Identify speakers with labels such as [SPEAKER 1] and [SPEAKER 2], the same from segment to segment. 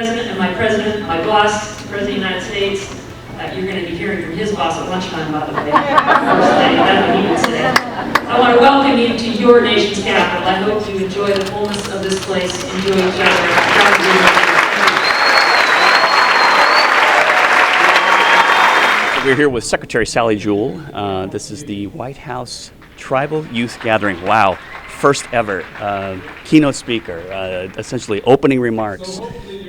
[SPEAKER 1] president, my boss, the President of the United States. You're going to be hearing from his boss at lunchtime, by the way. That's what he would say. I want to welcome you to your nation's capital. I hope you enjoy the fullness of this place, enjoy each other.
[SPEAKER 2] We're here with Secretary Sally Jewell. This is the White House Tribal Youth Gathering. Wow, first ever. Keynote speaker, essentially opening remarks.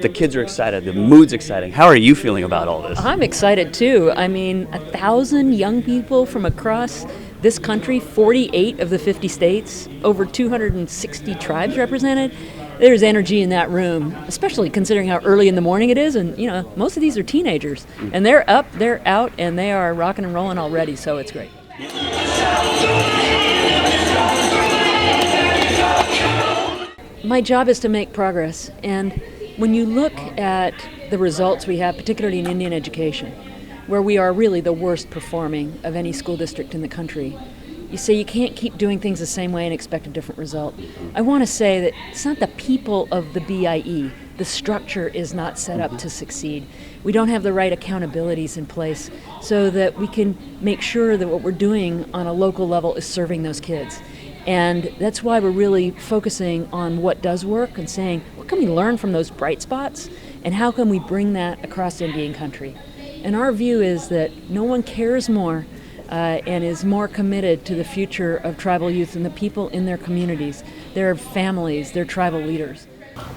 [SPEAKER 2] The kids are excited, the mood's exciting. How are you feeling about all this?
[SPEAKER 3] I'm excited too. I mean, 1,000 young people from across this country, 48 of the 50 states, over 260 tribes represented. There's energy in that room, especially considering how early in the morning it is, and you know, most of these are teenagers, and they're up, they're out, and they are rocking and rolling already, so it's great. My job is to make progress, and when you look at the results we have, particularly in Indian education, where we are really the worst performing of any school district in the country, you say you can't keep doing things the same way and expect a different result. I want to say that it's not the people of the BIE. The structure is not set up to succeed. We don't have the right accountabilities in place so that we can make sure that what we're doing on a local level is serving those kids. And that's why we're really focusing on what does work and saying, what can we learn from those bright spots and how can we bring that across Indian country? And our view is that no one cares more and is more committed to the future of tribal youth than the people in their communities, their families, their tribal leaders.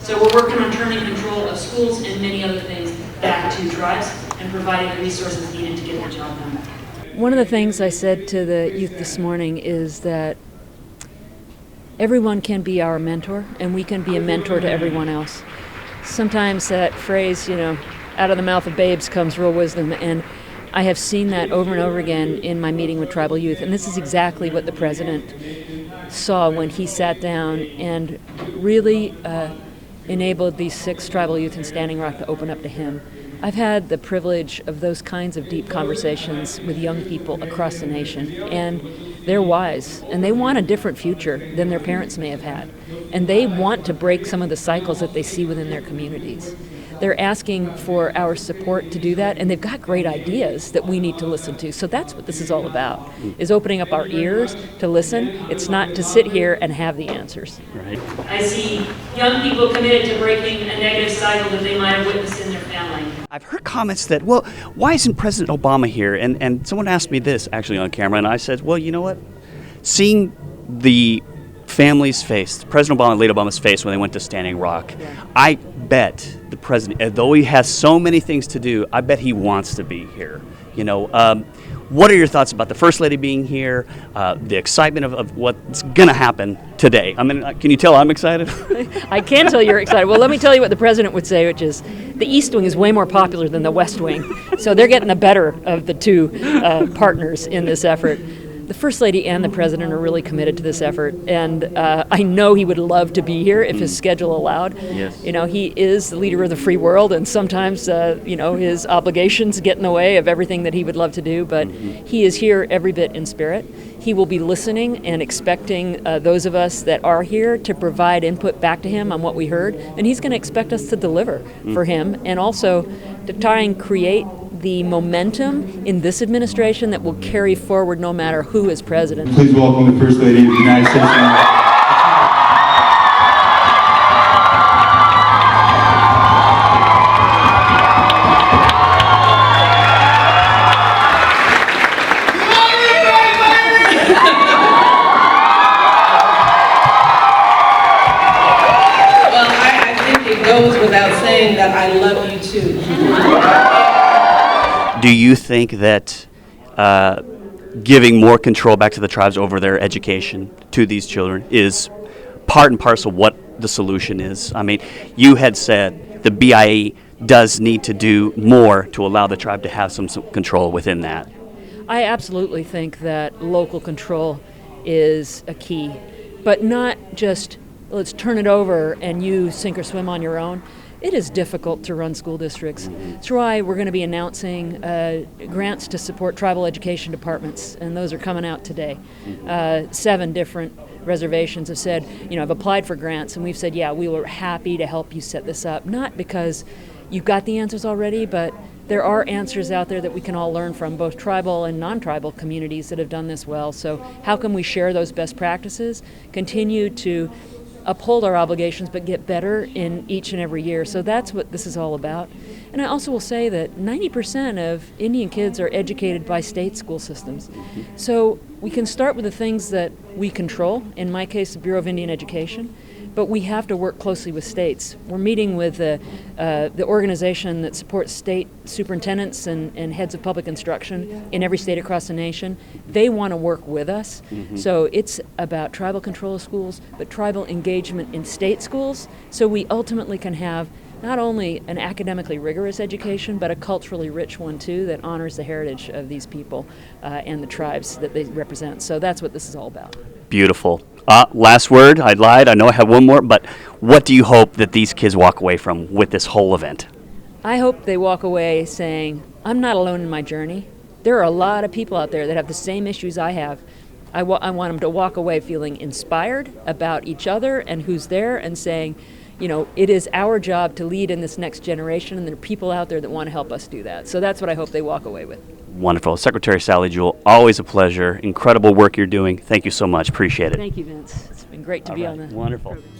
[SPEAKER 1] So we're working on turning control of schools and many other things back to tribes and providing the resources needed to get the job done.
[SPEAKER 3] One of the things I said to the youth this morning is that everyone can be our mentor and we can be a mentor to everyone else. Sometimes that phrase, you know, out of the mouth of babes comes real wisdom, and I have seen that over and over again in my meeting with tribal youth, and this is exactly what the president saw when he sat down and really enabled these 6 tribal youth in Standing Rock to open up to him. I've had the privilege of those kinds of deep conversations with young people across the nation, and they're wise, and they want a different future than their parents may have had, and they want to break some of the cycles that they see within their communities. They're asking for our support to do that, and they've got great ideas that we need to listen to. So that's what this is all about, is opening up our ears to listen. It's not to sit here and have the answers.
[SPEAKER 2] Right.
[SPEAKER 1] I see young people committed to breaking a negative cycle that they might have witnessed in their family.
[SPEAKER 2] I've heard comments that, well, why isn't President Obama here? And someone asked me this actually on camera, and I said, well, you know what? Seeing the family's face, President Obama, late Obama's face when they went to Standing Rock, I bet the president, though he has so many things to do, I bet he wants to be here. You know, what are your thoughts about the First Lady being here, the excitement of what's going to happen today? I mean, can you tell I'm excited?
[SPEAKER 3] I can tell you're excited. Well, let me tell you what the president would say, which is the East Wing is way more popular than the West Wing. So they're getting the better of the two partners in this effort. The First Lady and the President are really committed to this effort, and I know he would love to be here if his schedule allowed.
[SPEAKER 2] Yes.
[SPEAKER 3] You know, he is the leader of the free world, and sometimes, you know, his obligations get in the way of everything that he would love to do, but he is here every bit in spirit. He will be listening and expecting those of us that are here to provide input back to him on what we heard, and he's going to expect us to deliver for him, and also to try and create the momentum in this administration that will carry forward no matter who is president.
[SPEAKER 4] Please welcome the First Lady of the United States.
[SPEAKER 5] Well, I think it goes without saying that I love you too.
[SPEAKER 2] Do you think that giving more control back to the tribes over their education to these children is part and parcel what the solution is? I mean, you had said the BIE does need to do more to allow the tribe to have some control within that.
[SPEAKER 3] I absolutely think that local control is a key, but not just let's turn it over and you sink or swim on your own. It is difficult to run school districts. That's why we're going to be announcing grants to support tribal education departments, and those are coming out today. 7 different reservations have said, I've applied for grants, and we've said, yeah, we were happy to help you set this up. Not because you've got the answers already, but there are answers out there that we can all learn from, both tribal and non-tribal communities that have done this well. So how can we share those best practices, continue to uphold our obligations, but get better in each and every year? So that's what this is all about. And I also will say that 90% of Indian kids are educated by state school systems. So we can start with the things that we control, in my case, the Bureau of Indian Education, but we have to work closely with states. We're meeting with the organization that supports state superintendents and heads of public instruction in every state across the nation. They want to work with us. So it's about tribal control of schools, but tribal engagement in state schools, so we ultimately can have not only an academically rigorous education, but a culturally rich one too that honors the heritage of these people and the tribes that they represent. So that's what this is all about.
[SPEAKER 2] Beautiful. Last word, I lied, I know I have one more, but what do you hope that these kids walk away from with this whole event?
[SPEAKER 3] I hope they walk away saying, I'm not alone in my journey. There are a lot of people out there that have the same issues I have. I want them to walk away feeling inspired about each other and who's there, and saying, it is our job to lead in this next generation, and there are people out there that want to help us do that. So that's what I hope they walk away with.
[SPEAKER 2] Wonderful. Secretary Sally Jewell, always a pleasure. Incredible work you're doing. Thank you so much. Appreciate it.
[SPEAKER 3] Thank you, Vince. It's been great to be on the
[SPEAKER 2] Wonderful.
[SPEAKER 3] program.